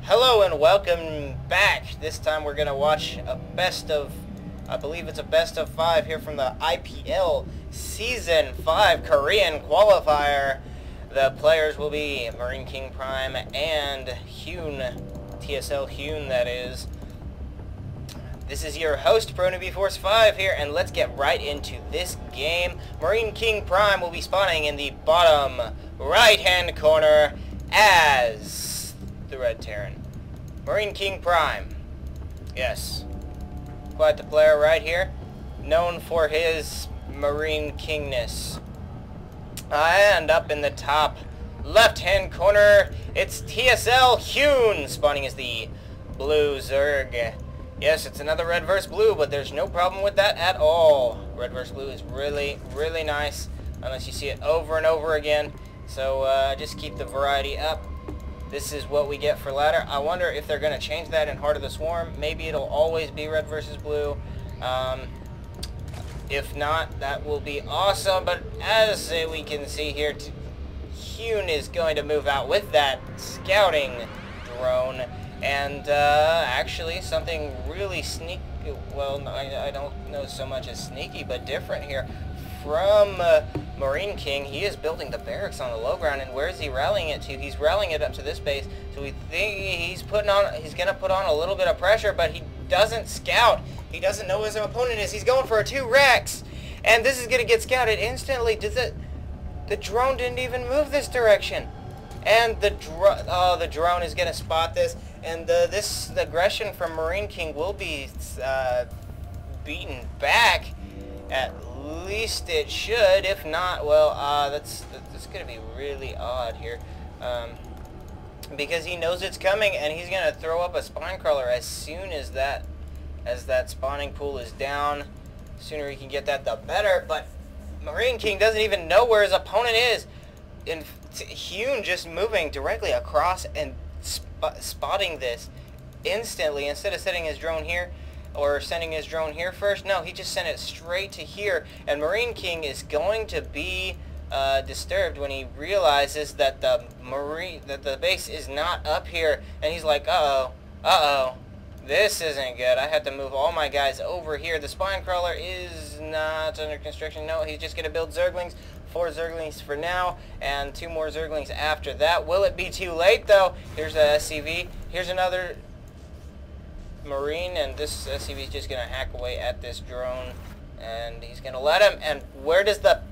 Hello and welcome back. This time we're going to watch a best of, I believe it's a best of 5 here from the IPL Season 5 Korean Qualifier. The players will be MarineKingPrime and HyuN, TSLHyuN that is. This is your host, ProNewbieForce 5 here, and let's get right into this game. MarineKingPrime will be spawning in the bottom right-hand corner as the Red Terran. MarineKingPrime, yes, quite the player right here, known for his Marine Kingness. And up in the top left-hand corner, it's TSLHyuN spawning as the blue Zerg. Yes, it's another red versus blue, but there's no problem with that at all. Red versus blue is really, really nice, unless you see it over and over again. So just keep the variety up. This is what we get for ladder. I wonder if they're going to change that in Heart of the Swarm. Maybe it'll always be red versus blue. If not, that will be awesome. But as we can see here, HyuN is going to move out with that scouting drone. And actually something really sneaky, well, I don't know so much as sneaky, but different here from Marine King. He is building the barracks on the low ground, and where is he rallying it to? He's rallying it up to this base, so we think he's going to put on a little bit of pressure, but he doesn't scout. He doesn't know who his opponent is. He's going for a 2 Rex, and this is going to get scouted instantly. The drone didn't even move this direction, and the drone is going to spot this, and this aggression from Marine King will be beaten back. At least it should. If not, well, that's going to be really odd here, because he knows it's coming, and he's going to throw up a spine crawler as soon as that spawning pool is down. The sooner he can get that, the better. But Marine King doesn't even know where his opponent is, and HyuN just moving directly across and spotting this instantly instead of setting his drone here. Or sending his drone here first. No, he just sent it straight to here, and Marine King is going to be disturbed when he realizes that the base is not up here, and he's like, uh-oh, this isn't good. I have to move all my guys over here. The spine crawler is not under construction. No, he's just going to build Zerglings. 4 Zerglings for now, and 2 more Zerglings after that. Will it be too late, though? Here's a SCV. Here's another Marine, and this SCV is just going to hack away at this drone, and he's going to let him. And where does the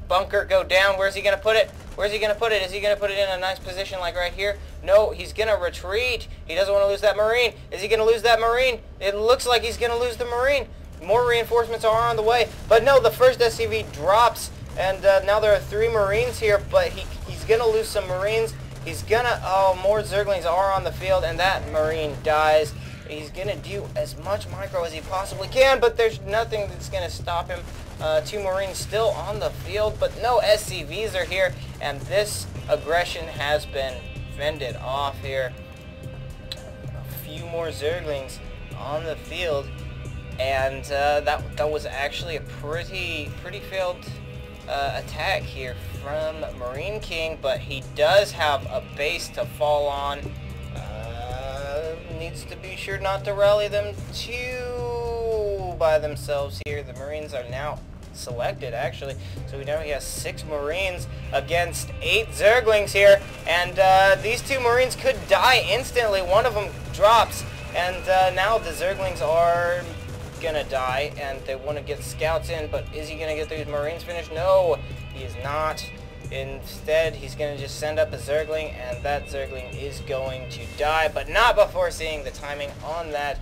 bunker go down? Where's he going to put it? Where's he going to put it? Is he going to put it in a nice position like right here? No, he's going to retreat. He doesn't want to lose that Marine. Is he going to lose that Marine? It looks like he's going to lose the Marine. More reinforcements are on the way, but no, the first SCV drops, and now there are 3 Marines here, but he's going to lose some Marines. He's going to, more Zerglings are on the field, and that Marine dies. He's going to do as much micro as he possibly can, but there's nothing that's going to stop him. 2 Marines still on the field, but no SCVs are here, and this aggression has been fended off here. A few more Zerglings on the field, and that was actually a pretty failed attack here from Marine King, but he does have a base to fall on. Needs to be sure not to rally them too by themselves here. The Marines are now selected, actually, so we know he has 6 Marines against 8 Zerglings here, and these 2 Marines could die instantly. One of them drops, and now the Zerglings are gonna die, and they want to get scouts in, but is he gonna get these Marines finished? No, he is not. Instead, he's going to just send up a Zergling, and that Zergling is going to die, but not before seeing the timing on that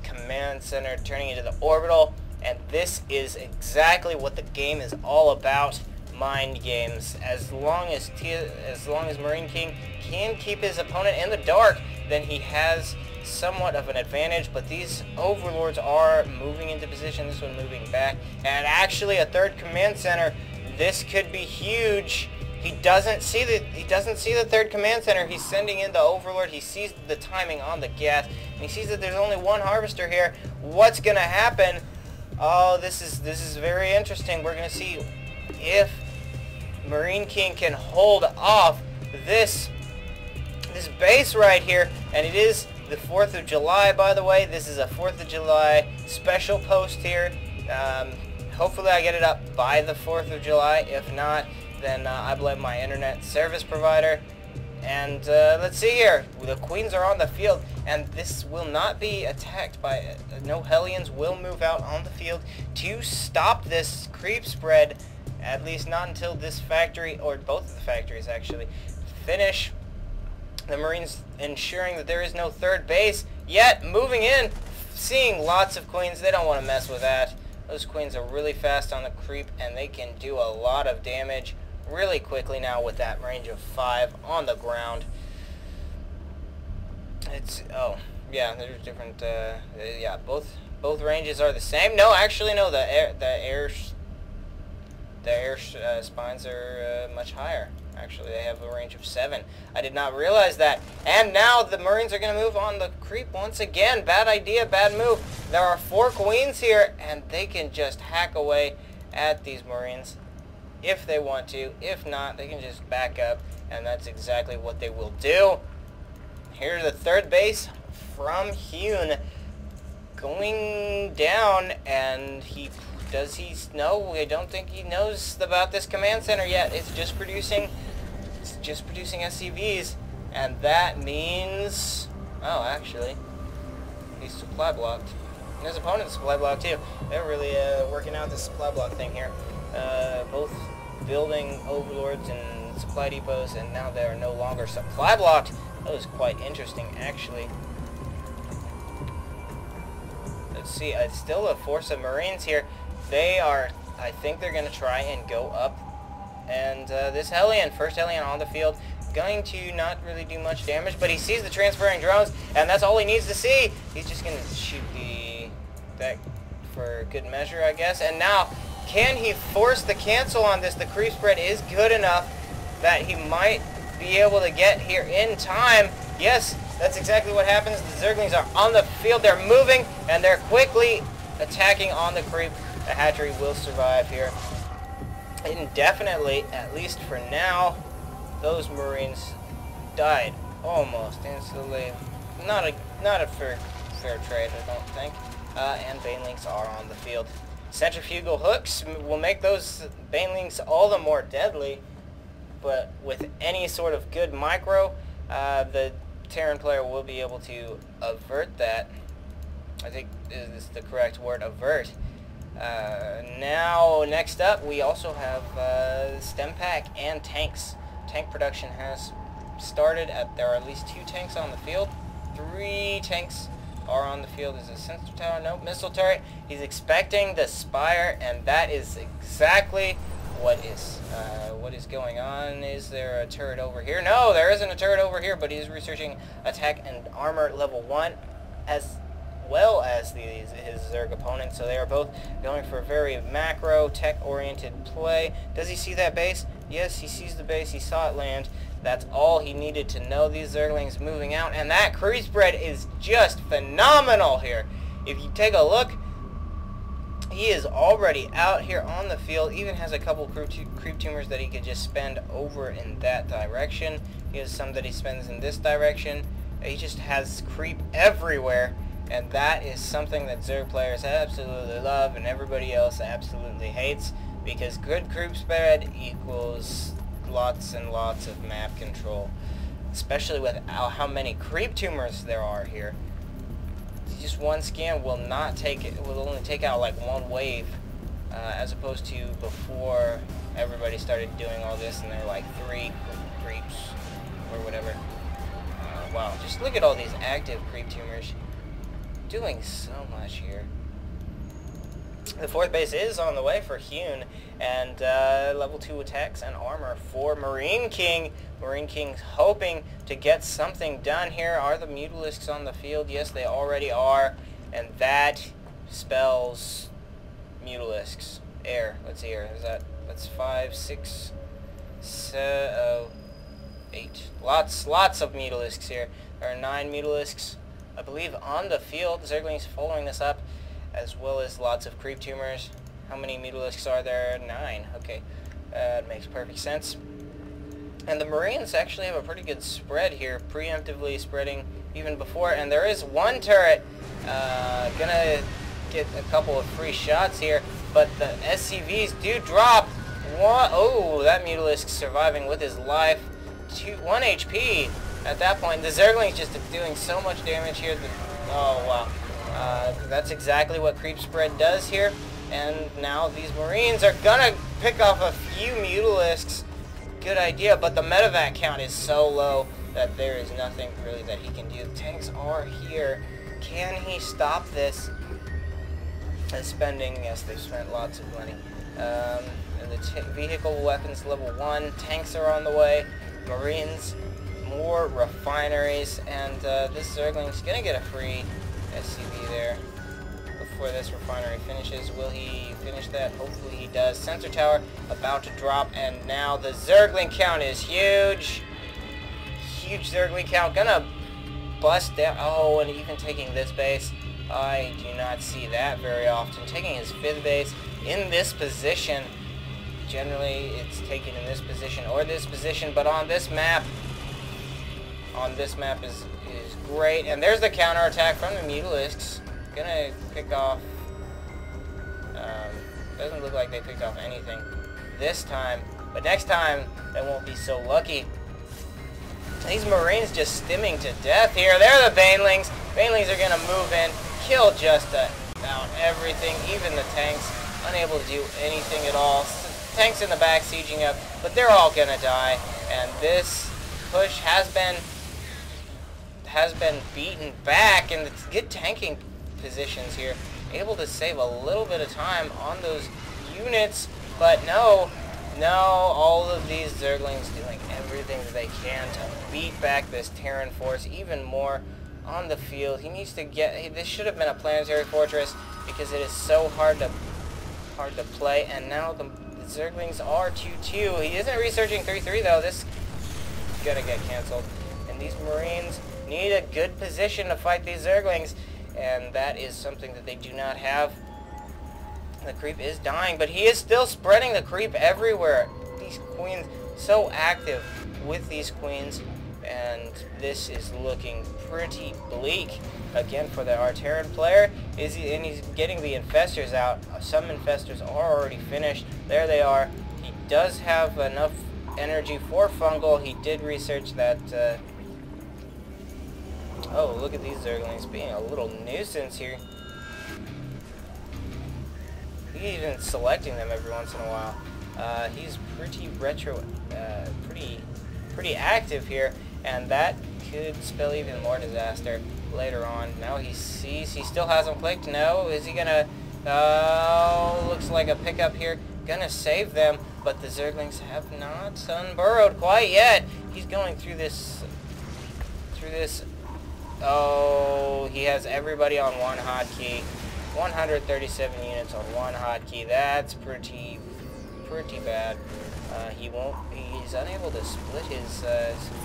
command center turning into the orbital. And this is exactly what the game is all about, mind games. As long as Marine King can keep his opponent in the dark, then he has somewhat of an advantage, but these overlords are moving into position, this one moving back, and actually a 3rd command center. This could be huge. He doesn't see the 3rd command center. He's sending in the overlord. He sees the timing on the gas, and he sees that there's only 1 harvester here. What's gonna happen? Oh, this is very interesting. We're gonna see if Marine King can hold off this this base right here, and it is the 4th of July, by the way. This is a 4th of July special post here. Hopefully I get it up by the 4th of July. If not, then I blame my internet service provider. And let's see here. The queens are on the field, and this will not be attacked by... no Hellions will move out on the field to stop this creep spread, at least not until this factory, or both of the factories actually, finish. The Marines ensuring that there is no third base, yet moving in, seeing lots of queens. They don't want to mess with that. Those queens are really fast on the creep, and they can do a lot of damage really quickly now with that range of 5 on the ground. It's, oh, yeah, there's different, yeah, both ranges are the same. No, actually, no, the air spines are much higher. Actually, they have a range of 7. I did not realize that. And now the Marines are going to move on the creep once again. Bad idea, bad move. There are 4 queens here, and they can just hack away at these Marines if they want to. If not, they can just back up, and that's exactly what they will do. Here's the third base from HyuN going down, and does he know? I don't think he knows about this command center yet. It's just producing SCVs, and that means, oh, actually, he's supply blocked. And his opponent's supply blocked too. They're really working out this supply block thing here. Both building overlords and supply depots, and now they are no longer supply blocked. That was quite interesting, actually. Let's see, it's still a force of Marines here. They are, I think they're going to try and go up. And this Hellion, first Hellion on the field, going to not really do much damage, but he sees the transferring drones, and that's all he needs to see. He's just going to shoot that for good measure, I guess. And now, can he force the cancel on this? The creep spread is good enough that he might be able to get here in time. Yes, that's exactly what happens. The Zerglings are on the field. They're moving, and they're quickly attacking on the creep. The hatchery will survive here indefinitely, at least for now. Those Marines died almost instantly. Not a fair trade, I don't think. And Banelings are on the field. Centrifugal hooks will make those Banelings all the more deadly, but with any sort of good micro, the Terran player will be able to avert that. I think is the correct word, avert. Now, next up, we also have stem pack and tanks. Tank production has started. There are at least 2 tanks on the field. 3 tanks are on the field. Is a sensor tower? Nope. Missile turret. He's expecting the Spire, and that is exactly what is going on. Is there a turret over here? No, there isn't a turret over here, but he's researching attack and armor level 1 as well as his Zerg opponent, so they are both going for a very macro, tech-oriented play. Does he see that base? Yes, he sees the base. He saw it land. That's all he needed to know. These Zerglings moving out, and that creep spread is just phenomenal here. If you take a look, he is already out here on the field, even has a couple creep tumors that he could just spend over in that direction. He has some that he spends in this direction. He just has creep everywhere. And that is something that Zerg players absolutely love and everybody else absolutely hates, because good creep spread equals lots and lots of map control, especially with how many creep tumors there are here. Just one scan will not take it. Will only take out like 1 wave, as opposed to before everybody started doing all this, and there were like 3 creeps or whatever. Wow, just look at all these active creep tumors. Doing so much here. The 4th base is on the way for HyuN, and level 2 attacks and armor for Marine King. Marine King's hoping to get something done here. Are the Mutalisks on the field? Yes, they already are, and that spells Mutalisks. Air. Let's see here. That's 5, 6, 7, 8. Lots of Mutalisks here. There are 9 Mutalisks, I believe, on the field. Zerglings following this up, as well as lots of creep tumors. How many Mutalisks are there? 9. Okay, that makes perfect sense. And the Marines actually have a pretty good spread here, preemptively spreading even before. And there is one turret gonna get a couple of free shots here, but the SCVs do drop. Oh, that Mutalisk surviving with his life. 1 HP at that point. The Zergling's just doing so much damage here. Oh, wow. That's exactly what creep spread does here. And now these Marines are gonna pick off a few Mutalisks. Good idea, but the medevac count is so low that there is nothing really that he can do. The tanks are here. Can he stop this? Spending, yes, they've spent lots of money. And the vehicle weapons level 1, tanks are on the way, Marines, more refineries, and this Zergling's gonna get a free SCV there before this refinery finishes. Will he finish that? Hopefully he does. Sensor tower about to drop, and now the Zergling count is huge. Huge Zergling count, gonna bust down. Oh, and even taking this base. I do not see that very often. Taking his 5th base in this position. Generally, it's taken in this position or this position, but on this map is great. And there's the counterattack from the Mutalisks. Gonna pick off. Doesn't look like they picked off anything this time, but next time they won't be so lucky. These Marines just stimming to death here. They're the Banelings. Banelings are gonna move in, kill just about everything, even the tanks, unable to do anything at all. Tanks in the back sieging up, but they're all gonna die. And this push has been beaten back, and it's good tanking positions here. Able to save a little bit of time on those units, but no, all of these Zerglings doing everything that they can to beat back this Terran force even more on the field. He needs to get, this should have been a planetary fortress because it is so hard to play, and now the Zerglings are 2-2. He isn't researching 3-3 though. This is gonna get canceled, and these Marines need a good position to fight these Zerglings, and that is something that they do not have. The creep is dying, but he is still spreading the creep everywhere. These queens, so active with these queens, and this is looking pretty bleak again for the Terran player. And he's getting the infestors out. Some infestors are already finished. There they are. He does have enough energy for fungal. He did research that. Oh, look at these Zerglings being a little nuisance here. He's even selecting them every once in a while. He's pretty pretty active here, and that could spell even more disaster later on. Now he sees, he still hasn't clicked. No, is he gonna, oh, looks like a pickup here. Gonna save them, but the Zerglings have not unburrowed quite yet. He's going through this, oh, he has everybody on one hotkey. 137 units on one hotkey. That's pretty bad. He's unable to split his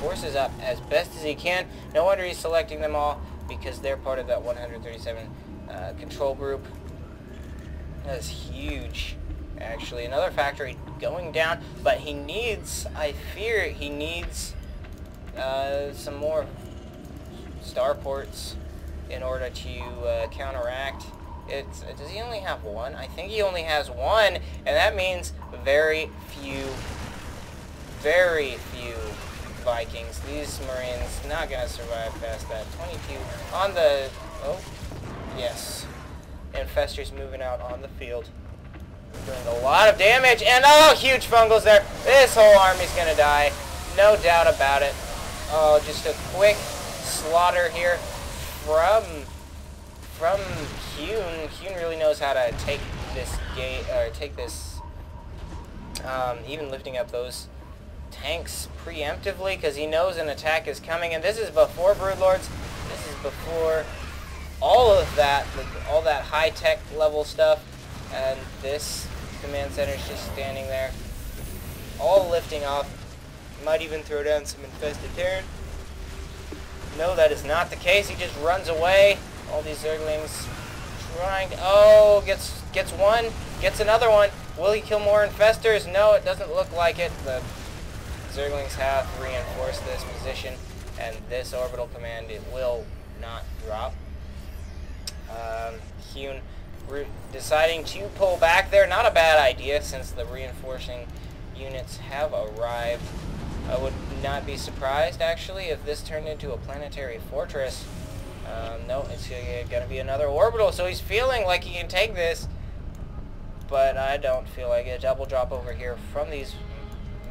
forces up as best as he can. No wonder he's selecting them all, because they're part of that 137 control group. That is huge, actually. Another factory going down, but he needs, I fear he needs some more starports in order to counteract. Does he only have one? I think he only has one, and that means very few Vikings. These Marines not gonna survive past that. 22 on the, oh, yes. Infestors moving out on the field. Doing a lot of damage, and oh, huge fungals there. This whole army's gonna die. No doubt about it. Oh, just a quick slaughter here from HyuN. HyuN really knows how to take this game, or take this, even lifting up those tanks preemptively, because he knows an attack is coming, and this is before Broodlords. This is before all of that, all that high-tech level stuff, and this command center is just standing there, all lifting off. Might even throw down some infested Terran. No, that is not the case. He just runs away. All these Zerglings trying to, oh, gets one, gets another one. Will he kill more infestors? No, it doesn't look like it. The Zerglings have reinforced this position, and this orbital command, it will not drop. HyuN deciding to pull back there, not a bad idea since the reinforcing units have arrived. I would not be surprised actually if this turned into a planetary fortress. No, it's going to be another orbital, so he's feeling like he can take this, but I don't feel like it. Double drop over here from these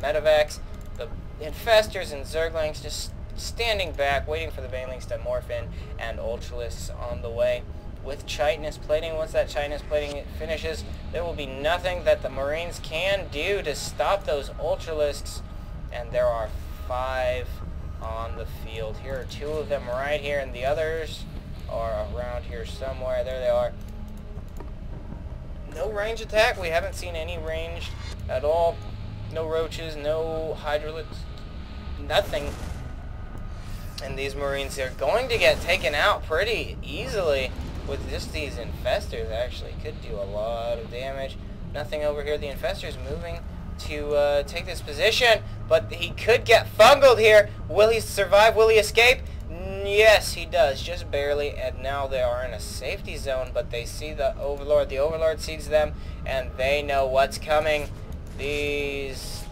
medevacs. The infestors and Zerglings just standing back, waiting for the banelings to morph in, and Ultralisks on the way. With chitinous plating, once that chitinous plating finishes, there will be nothing that the Marines can do to stop those Ultralisks, and there are 5 on the field. Here are 2 of them right here, and the others are around here somewhere. There they are. No range attack. We haven't seen any range at all. No roaches, no hydraulics, nothing. And these Marines are going to get taken out pretty easily with just these infestors. Actually could do a lot of damage. Nothing over here. The infestors moving to take this position, but he could get fungled here. Will he survive? Will he escape? Yes, he does, just barely, and now they are in a safety zone, but they see the Overlord. The Overlord sees them, and they know what's coming. These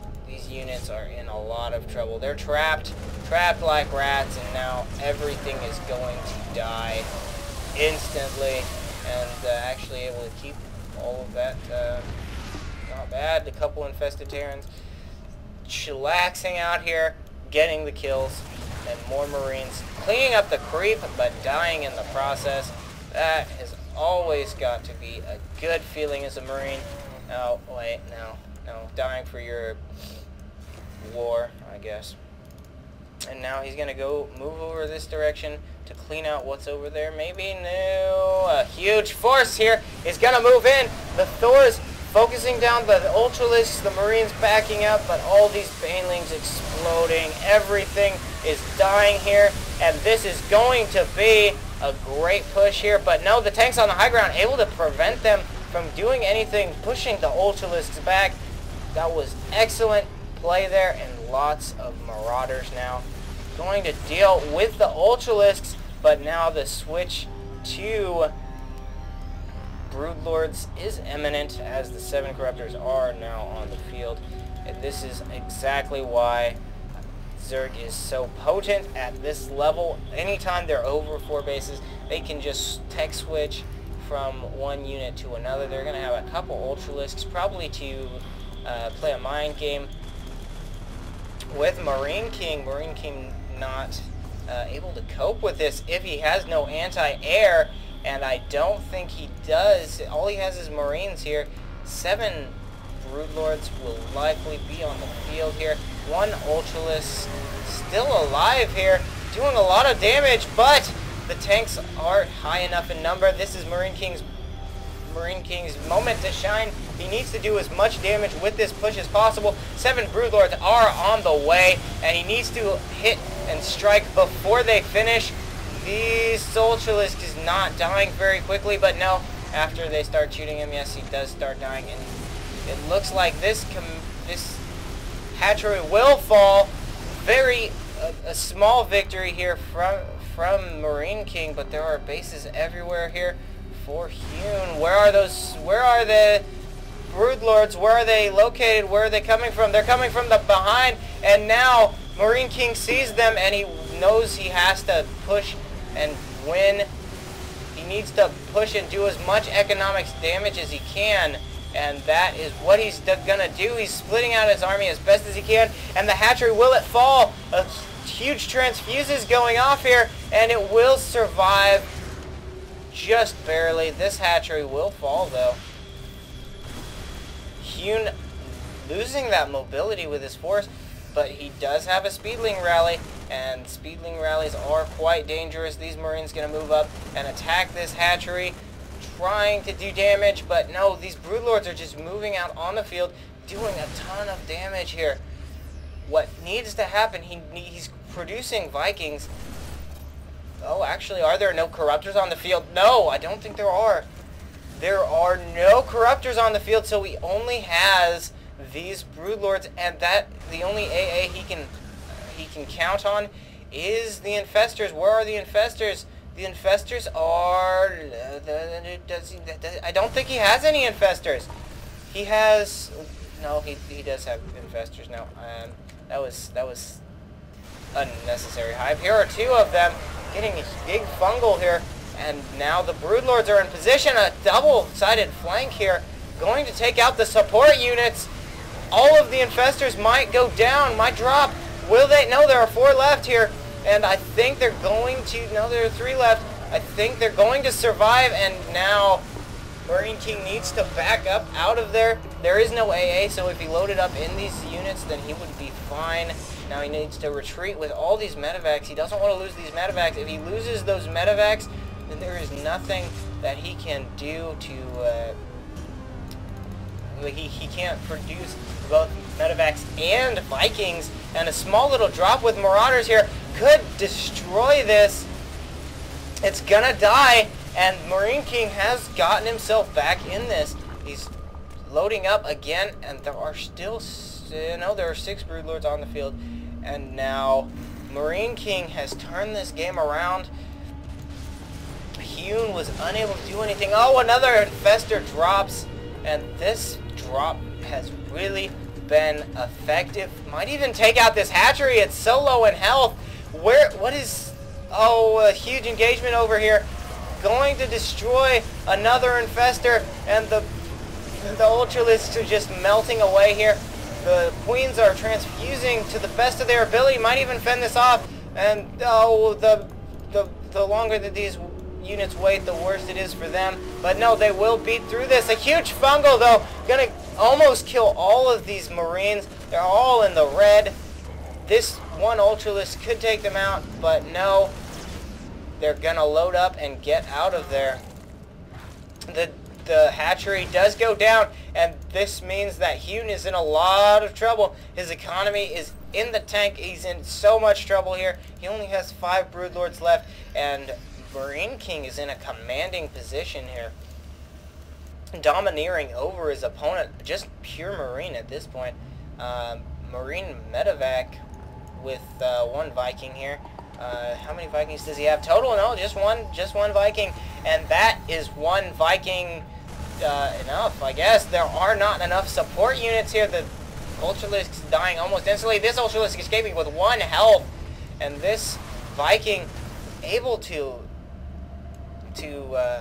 units are in a lot of trouble. They're trapped like rats, and now everything is going to die instantly, and actually able to keep all of that. Not bad. A couple infested Terrans chillaxing out here, getting the kills, and more Marines cleaning up the creep, but dying in the process. That has always got to be a good feeling as a Marine. Oh, wait, no, dying for your war, I guess. And now he's gonna go move over this direction to clean out what's over there. Maybe no. A huge force here is gonna move in. The Thors focusing down, but the Ultralisks, the Marines backing up, but all these banelings exploding. Everything is dying here, and this is going to be a great push here. But no, the tanks on the high ground able to prevent them from doing anything, pushing the Ultralisks back. That was excellent play there, and lots of Marauders now going to deal with the Ultralisks, but now the switch to Broodlords is imminent as the 7 Corruptors are now on the field. And this is exactly why Zerg is so potent at this level. Anytime they're over 4 bases, they can just tech switch from one unit to another. They're going to have a couple Ultralisks, probably to play a mind game with MarineKing. MarineKing not able to cope with this if he has no anti-air, and I don't think he does. All he has is Marines here. 7 Broodlords will likely be on the field here. 1 Ultralisk still alive here, doing a lot of damage, but the tanks aren't high enough in number. This is MarineKing's moment to shine. He needs to do as much damage with this push as possible. 7 Broodlords are on the way, and he needs to hit and strike before they finish. These Ultralisk is not dying very quickly, but no, after they start shooting him, yes, he does start dying, and it looks like this hatchery will fall. A small victory here from MarineKing, but there are bases everywhere here for HyuN. Where are the Broodlords? Where are they located? Where are they coming from? They're coming from the behind, and now MarineKing sees them, and he knows he has to push and win. He needs to push and do as much economic damage as he can, and that is what he's gonna do. He's splitting out his army as best as he can, and the hatchery, will it fall? A huge transfuse is going off here, and it will survive just barely. This hatchery will fall, though. HyuN losing that mobility with his force, but he does have a Speedling rally, and Speedling rallies are quite dangerous. These Marines going to move up and attack this hatchery, trying to do damage, but no, these Broodlords are just moving out on the field, doing a ton of damage here. What needs to happen, he's producing Vikings. Oh, actually, are there no Corruptors on the field? No, I don't think there are. There are no Corruptors on the field, so he only has these Broodlords, and that the only AA he can count on is the Infestors. Where are the Infestors? The Infestors are... I don't think he has any Infestors. He has... No, he does have Infestors now. That was unnecessary hype. Here are two of them getting a big fungal here, and now the Broodlords are in position. A double-sided flank here, going to take out the support units. All of the Infestors might go down, might drop. Will they? No, there are 4 left here, and I think they're going to... No, there are 3 left. I think they're going to survive, and now Marine King needs to back up out of there. There is no AA, so if he loaded up in these units, then he would be fine. Now he needs to retreat with all these medevacs. He doesn't want to lose these medevacs. If he loses those medevacs, then there is nothing that he can do to... He can't produce both medevacs and Vikings, and a small little drop with Marauders here could destroy this. It's gonna die, and Marine King has gotten himself back in this. He's loading up again, and there are still... No, there are 6 Broodlords on the field, and now Marine King has turned this game around. HyuN was unable to do anything. Oh, another Infestor drops, and this drop has really been effective. Might even take out this hatchery. It's so low in health. What is... Oh, a huge engagement over here. Going to destroy another Infestor, and the Ultralisks are just melting away here. The Queens are transfusing to the best of their ability. Might even fend this off. And oh, the longer that these units wait, the worse it is for them. But no, they will beat through this. A huge fungal, though, gonna almost kill all of these Marines. They're all in the red. This one Ultralisk could take them out, but no. They're gonna load up and get out of there. The hatchery does go down, and this means that HyuN is in a lot of trouble. His economy is in the tank. He's in so much trouble here. He only has 5 Broodlords left, and Marine King is in a commanding position here, domineering over his opponent. Just pure Marine at this point. Marine medevac with 1 Viking here. How many Vikings does he have total? No, just one Viking, and that is 1 Viking enough, I guess. There are not enough support units here. The Ultralisk's dying almost instantly. This Ultralisk escaping with 1 health, and this Viking able to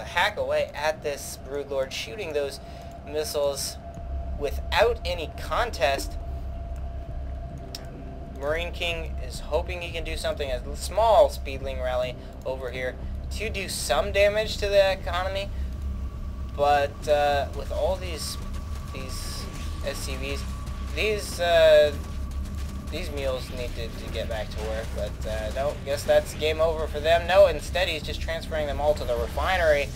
hack away at this Broodlord, shooting those missiles without any contest. Marine King is hoping he can do something, a small speedling rally over here to do some damage to the economy, but with all these SCVs, these mules need to get back to work. But no, guess that's game over for them. No, instead he's just transferring them all to the refinery.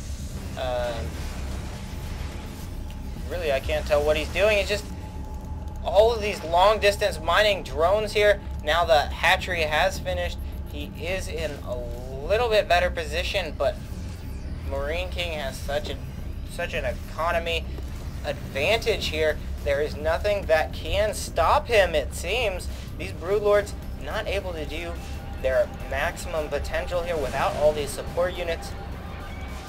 Really, I can't tell what he's doing. It's just all of these long-distance mining drones here. Now the hatchery has finished. He is in a little bit better position, but Marine King has such an economy advantage here. There is nothing that can stop him, it seems. These Broodlords not able to do their maximum potential here without all these support units.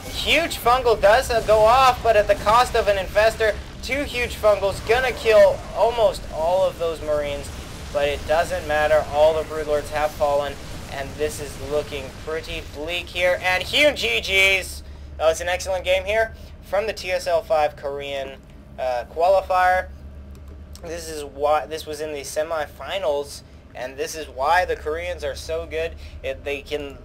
Huge fungal does go off, but at the cost of an Infestor. 2 huge fungals gonna kill almost all of those Marines, but it doesn't matter. All the Broodlords have fallen, and this is looking pretty bleak here. And HyuN GG's. That was an excellent game here from the TSL5 Korean Qualifier. This is why this was in the semifinals, and this is why the Koreans are so good. They can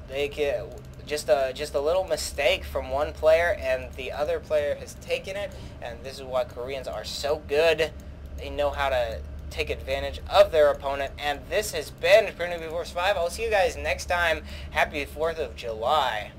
just a little mistake from one player, and the other player has taken it, and this is why Koreans are so good. They know how to take advantage of their opponent, and this has been Korean Qualifier 5. I'll see you guys next time. Happy 4th of July.